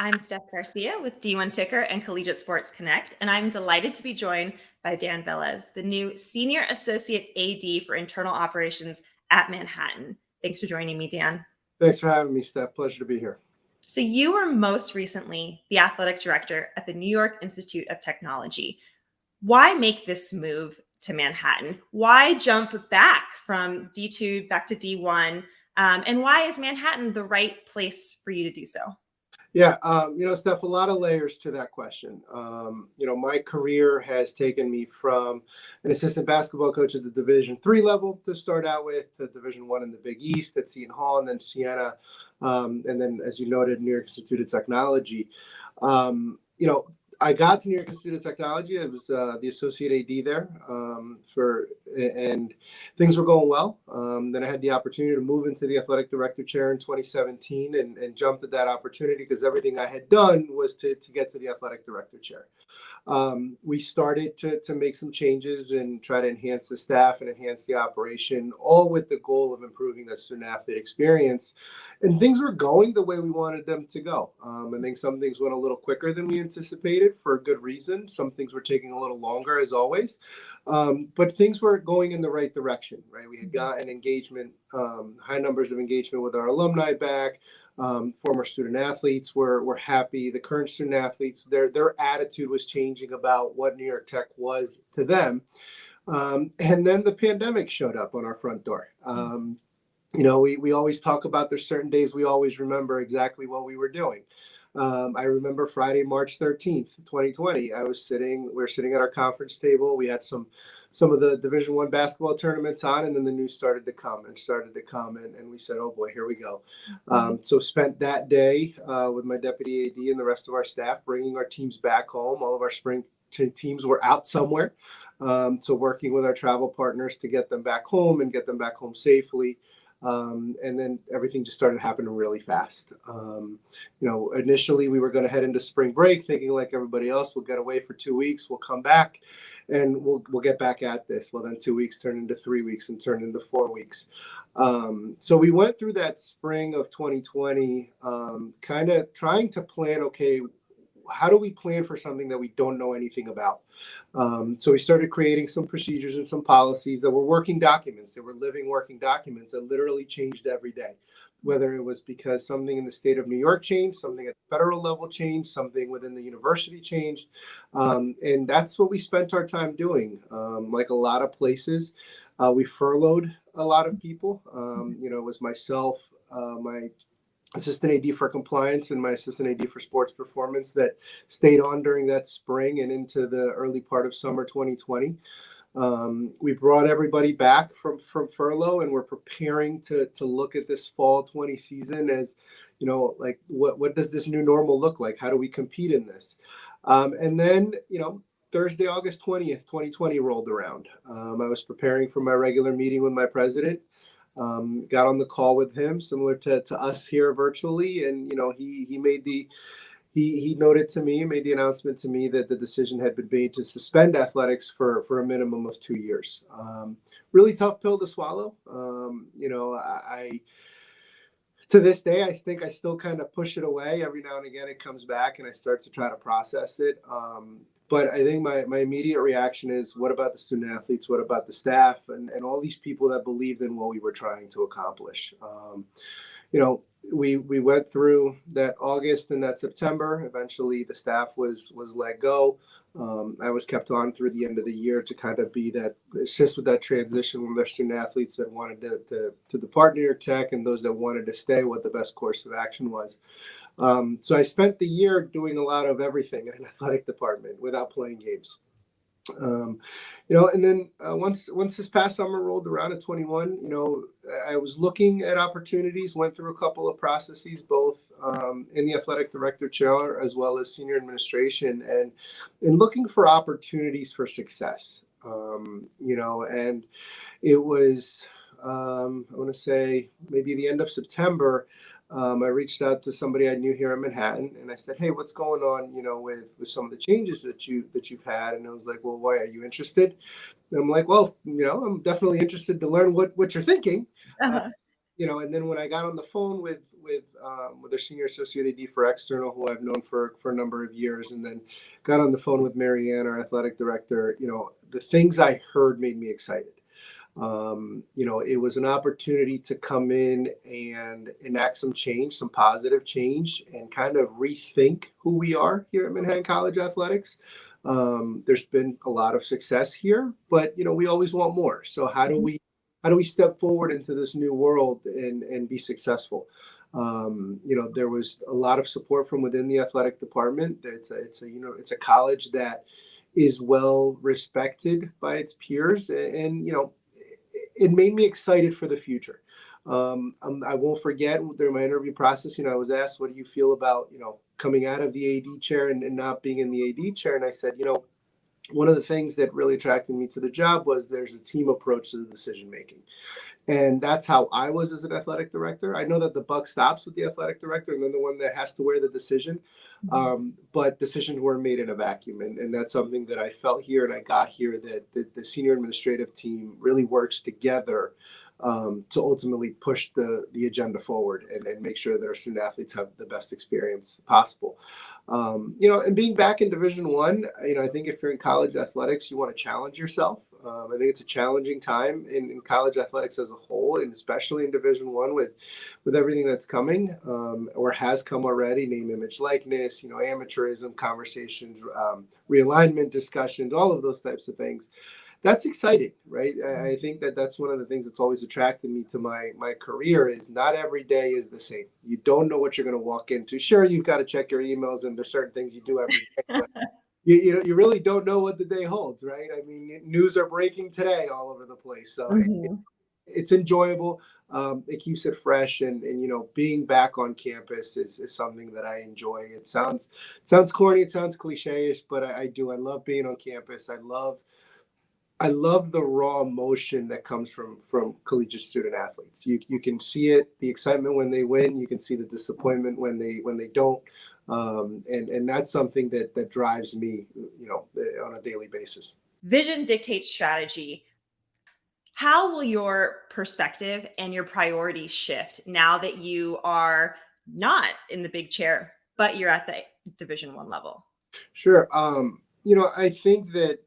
I'm Steph Garcia with D1 Ticker and Collegiate Sports Connect, and I'm delighted to be joined by Dan Vélez, the new Senior Associate AD for Internal Operations at Manhattan. Thanks for joining me, Dan. Thanks for having me, Steph. Pleasure to be here. So, you were most recently the athletic director at the New York Institute of Technology. Why make this move to Manhattan? Why jump back from D2 back to D1? And why is Manhattan the right place for you to do so? Yeah, Steph, a lot of layers to that question. My career has taken me from an assistant basketball coach at the Division III level to start out with, the Division I in the Big East at Seton Hall, and then Siena, and then, as you noted, New York Institute of Technology. Um, you know, I got to New York Institute of Technology. I was the associate AD there and things were going well. Then I had the opportunity to move into the athletic director chair in 2017 and jumped at that opportunity because everything I had done was to get to the athletic director chair. We started to make some changes and try to enhance the staff and enhance the operation, all with the goal of improving the student athlete experience. And things were going the way we wanted them to go. I think some things went a little quicker than we anticipated for a good reason. Some things were taking a little longer, as always. But things were going in the right direction, right? We had gotten engagement, high numbers of engagement with our alumni back. Former student athletes were happy. The current student athletes, their attitude was changing about what New York Tech was to them. And then the pandemic showed up on our front door. We always talk about there's certain days we always remember exactly what we were doing. I remember Friday, March 13th, 2020. We were sitting at our conference table. We had some of the Division I basketball tournaments on, and then the news started to come, and we said, oh boy, here we go. So spent that day with my deputy AD and the rest of our staff, bringing our teams back home. All of our spring teams were out somewhere. So working with our travel partners to get them back home and get them back home safely. And then everything just started happening really fast. Initially we were going to head into spring break thinking like everybody else, we'll get away for 2 weeks, we'll come back and we'll get back at this. Well, then 2 weeks turned into 3 weeks and turned into 4 weeks. So we went through that spring of 2020, kind of trying to plan, okay, how do we plan for something that we don't know anything about? So we started creating some procedures and some policies that were working documents. They were living working documents that literally changed every day, whether it was because something in the state of New York changed, something at the federal level changed, something within the university changed. And that's what we spent our time doing. Like a lot of places, we furloughed a lot of people. It was myself, my assistant AD for compliance and my assistant AD for sports performance that stayed on during that spring and into the early part of summer 2020. We brought everybody back from furlough, and we're preparing to look at this fall 20 season as, like what does this new normal look like? How do we compete in this? And then, Thursday, August 20th, 2020 rolled around. I was preparing for my regular meeting with my president. Got on the call with him, similar to us here virtually, and he noted to me, made the announcement to me that the decision had been made to suspend athletics for a minimum of 2 years. Really tough pill to swallow. I to this day, I think I still kind of push it away. Every now and again, it comes back, and I start to try to process it. But I think my immediate reaction is, what about the student athletes? What about the staff and all these people that believed in what we were trying to accomplish? We went through that August and that September. Eventually, the staff was let go. I was kept on through the end of the year to kind of assist with that transition from their student athletes that wanted to depart New York Tech and those that wanted to stay, what the best course of action was. So I spent the year doing a lot of everything in an athletic department without playing games. And then once this past summer rolled around at 21, I was looking at opportunities, went through a couple of processes, both in the athletic director chair as well as senior administration, and looking for opportunities for success. And it was, I want to say maybe the end of September. I reached out to somebody I knew here in Manhattan, and I said, "Hey, what's going on? With some of the changes that you've had." And I was like, "Well, why are you interested?" And I'm like, "Well, I'm definitely interested to learn what you're thinking." Uh-huh. And then when I got on the phone with their senior associate AD for external, who I've known for a number of years, and then got on the phone with Marianne, our athletic director, the things I heard made me excited. It was an opportunity to come in and enact some change, some positive change, and kind of rethink who we are here at Manhattan College Athletics. There's been a lot of success here, but we always want more. So how do we step forward into this new world and be successful? There was a lot of support from within the athletic department. It's a college that is well respected by its peers, and it made me excited for the future. I won't forget during my interview process, I was asked, what do you feel about, coming out of the AD chair and not being in the AD chair? And I said, one of the things that really attracted me to the job was there's a team approach to the decision making. And that's how I was as an athletic director. I know that the buck stops with the athletic director and then the one that has to wear the decision. But decisions weren't made in a vacuum. And that's something that I felt here and I got here, that the senior administrative team really works together to ultimately push the agenda forward and make sure that our student athletes have the best experience possible. And being back in Division I, I think if you're in college athletics, you want to challenge yourself. I think it's a challenging time in college athletics as a whole, and especially in Division I with everything that's coming or has come already, name, image, likeness, amateurism, conversations, realignment discussions, all of those types of things. That's exciting, right? I think that's one of the things that's always attracted me to my career is not every day is the same. You don't know what you're going to walk into. Sure, you've got to check your emails and there's certain things you do every day, but you really don't know what the day holds, right? I mean, news are breaking today all over the place. So it's enjoyable. It keeps it fresh, and being back on campus is something that I enjoy. It sounds corny, it sounds cliche-ish, but I do. I love being on campus. I love the raw emotion that comes from collegiate student athletes. You can see it, the excitement when they win. You can see the disappointment when they don't, and that's something that drives me, on a daily basis. Vision dictates strategy. How will your perspective and your priorities shift now that you are not in the big chair, but you're at the Division I level? Sure. I think that,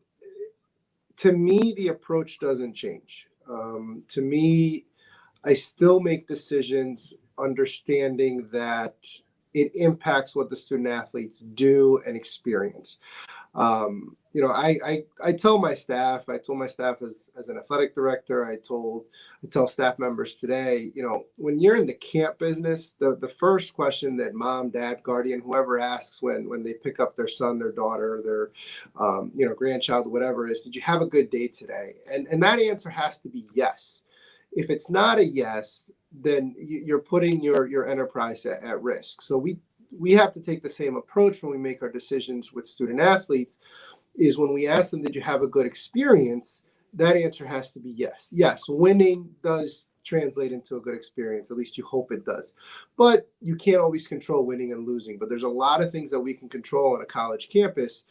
to me, the approach doesn't change. To me, I still make decisions understanding that it impacts what the student athletes do and experience. I tell my staff, I told my staff as an athletic director, I tell staff members today, when you're in the camp business, the first question that mom, dad, guardian, whoever asks when they pick up their son, their daughter, their grandchild, whatever is, did you have a good day today? And that answer has to be yes. If it's not a yes, then you're putting your enterprise at risk. So we have to take the same approach when we make our decisions with student athletes. Is when we ask them, did you have a good experience? That answer has to be yes. Yes, winning does translate into a good experience. At least you hope it does. But you can't always control winning and losing. But there's a lot of things that we can control on a college campus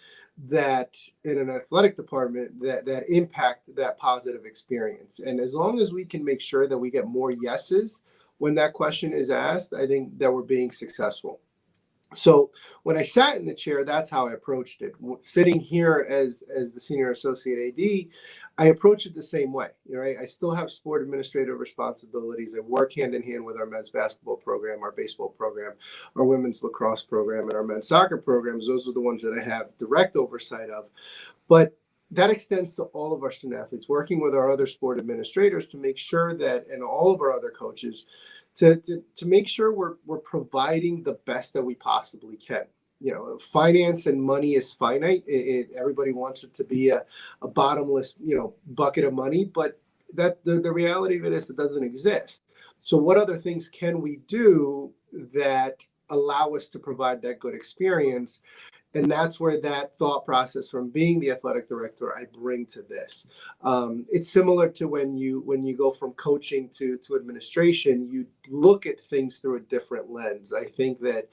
that in an athletic department that impact that positive experience. And as long as we can make sure that we get more yeses when that question is asked, I think that we're being successful. So when I sat in the chair, that's how I approached it. Sitting here as the senior associate AD, I approach it the same way. I still have sport administrative responsibilities. I work hand in hand with our men's basketball program, our baseball program, our women's lacrosse program, and our men's soccer programs. Those are the ones that I have direct oversight of. But that extends to all of our student athletes, working with our other sport administrators to make sure that, and all of our other coaches, to make sure we're providing the best that we possibly can. Finance and money is finite. Everybody wants it to be a bottomless, bucket of money, but that the reality of it is it doesn't exist. So what other things can we do that allow us to provide that good experience? And that's where that thought process from being the athletic director I bring to this. It's similar to when you go from coaching to administration, you look at things through a different lens. I think that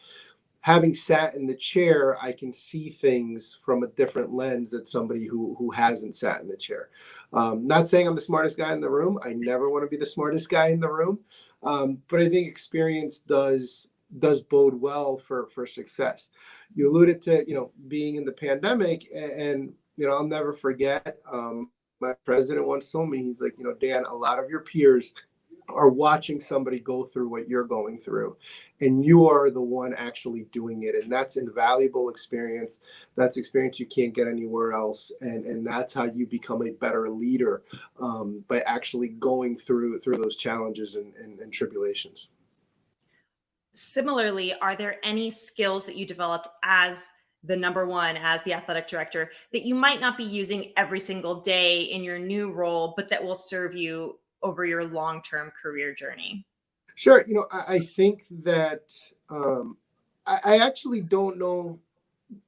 having sat in the chair, I can see things from a different lens than somebody who hasn't sat in the chair. Not saying I'm the smartest guy in the room. I never want to be the smartest guy in the room. But I think experience does bode well for success. You alluded to, being in the pandemic, and I'll never forget. My president once told me, he's like, Dan, a lot of your peers are watching somebody go through what you're going through, and you are the one actually doing it, and that's invaluable experience. That's experience you can't get anywhere else, and that's how you become a better leader, by actually going through those challenges and tribulations. Similarly, are there any skills that you developed as the number one, as the athletic director, that you might not be using every single day in your new role, but that will serve you over your long-term career journey? Sure. I think that, I actually don't know.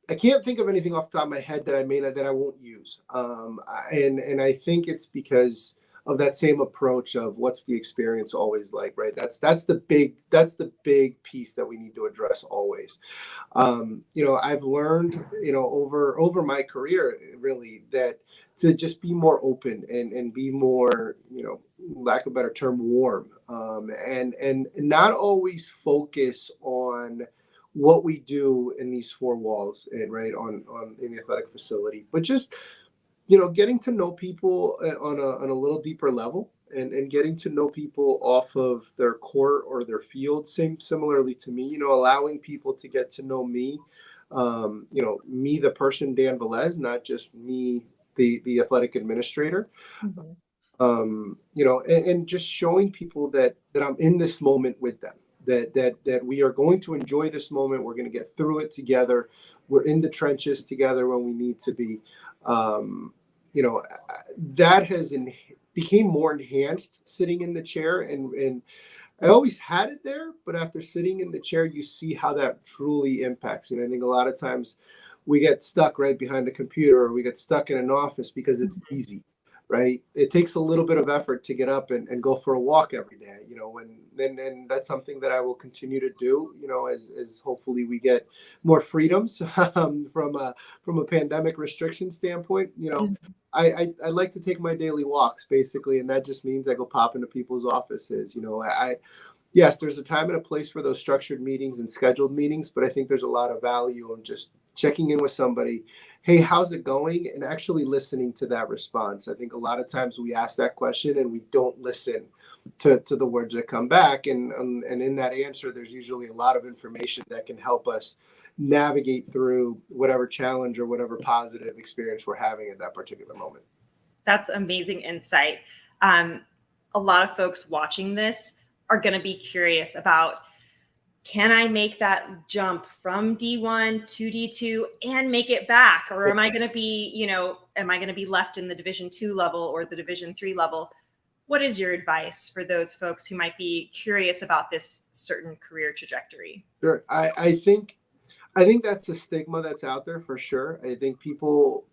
I can't think of anything off the top of my head that I won't use. And I think it's because of that same approach of what's the experience always like, right? That's the big piece that we need to address always. I've learned, over my career, really, that to just be more open and be more, lack of a better term, warm, and not always focus on what we do in these four walls, and right on in the athletic facility, but just getting to know people, on a little deeper level, and getting to know people off of their court or their field. Similarly to me, allowing people to get to know me, me, the person, Dan Velez, not just me, the athletic administrator. Mhm. And just showing people that I'm in this moment with them, that we are going to enjoy this moment. We're going to get through it together. We're in the trenches together when we need to be. Um, that became more enhanced sitting in the chair, and I always had it there, but after sitting in the chair, you see how that truly impacts. I think a lot of times we get stuck right behind a computer, or we get stuck in an office because it's easy, right? It takes a little bit of effort to get up and go for a walk every day, and that's something that I will continue to do, as hopefully we get more freedoms, from a pandemic restriction standpoint. I like to take my daily walks, basically, and that just means I go pop into people's offices. Yes, there's a time and a place for those structured meetings and scheduled meetings, but I think there's a lot of value in just checking in with somebody. Hey, how's it going? And actually listening to that response. I think a lot of times we ask that question and we don't listen to the words that come back. And in that answer, there's usually a lot of information that can help us navigate through whatever challenge or whatever positive experience we're having at that particular moment. That's amazing insight. A lot of folks watching this are going to be curious about, can I make that jump from D1 to D2 and make it back? Or am I going to be, left in the Division 2 level or the Division 3 level? What is your advice for those folks who might be curious about this certain career trajectory? Sure. I think that's a stigma that's out there for sure. I think people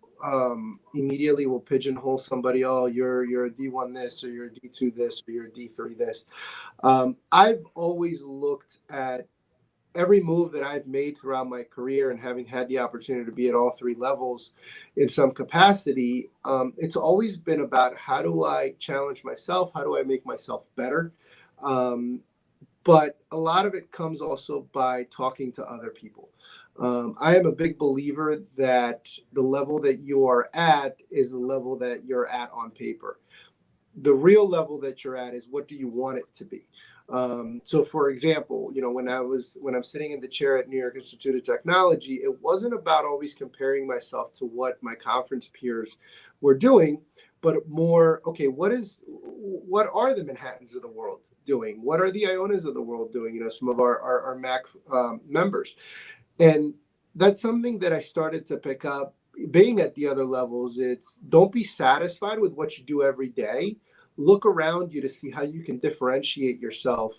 immediately will pigeonhole somebody. Oh, you're a D1 this, or you're a D2 this, or you're a D3 this. I've always looked at every move that I've made throughout my career, and having had the opportunity to be at all three levels in some capacity. It's always been about, how do I challenge myself? How do I make myself better? But a lot of it comes also by talking to other people. I am a big believer that the level that you are at is the level that you're at on paper. The real level that you're at is, what do you want it to be? So, for example, when I'm sitting in the chair at New York Institute of Technology, it wasn't about always comparing myself to what my conference peers were doing, but more, okay, what are the Manhattans of the world doing? What are the Ionas of the world doing? Some of our MAC members. And that's something that I started to pick up being at the other levels. It's, don't be satisfied with what you do every day. Look around you to see how you can differentiate yourself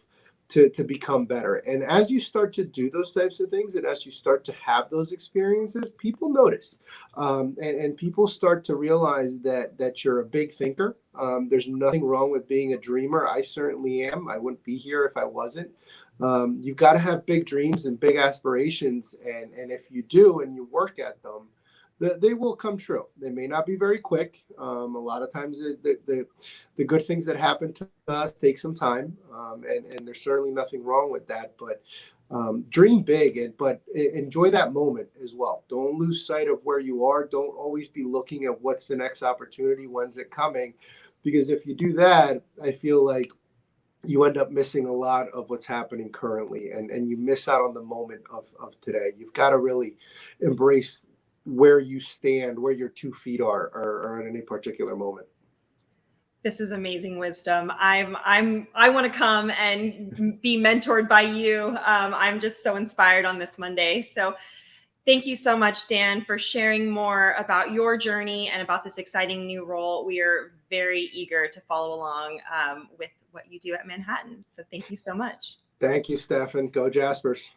to become better. And as you start to do those types of things, and as you start to have those experiences, people notice, and people start to realize that you're a big thinker. There's nothing wrong with being a dreamer. I certainly am. I wouldn't be here if I wasn't. You've got to have big dreams and big aspirations, and if you do and you work at them, they will come true. They may not be very quick. A lot of times the good things that happen to us take some time, and there's certainly nothing wrong with that. But dream big, but enjoy that moment as well. Don't lose sight of where you are. Don't always be looking at what's the next opportunity, when's it coming, because if you do that, I feel like you end up missing a lot of what's happening currently, and you miss out on the moment of today. You've got to really embrace where you stand, where your 2 feet are at any particular moment. This is amazing wisdom. I want to come and be mentored by you. I'm just so inspired on this Monday. So thank you so much, Dan, for sharing more about your journey and about this exciting new role. We are very eager to follow along with what you do at Manhattan. So thank you so much. Thank you, Stefan. Go Jaspers.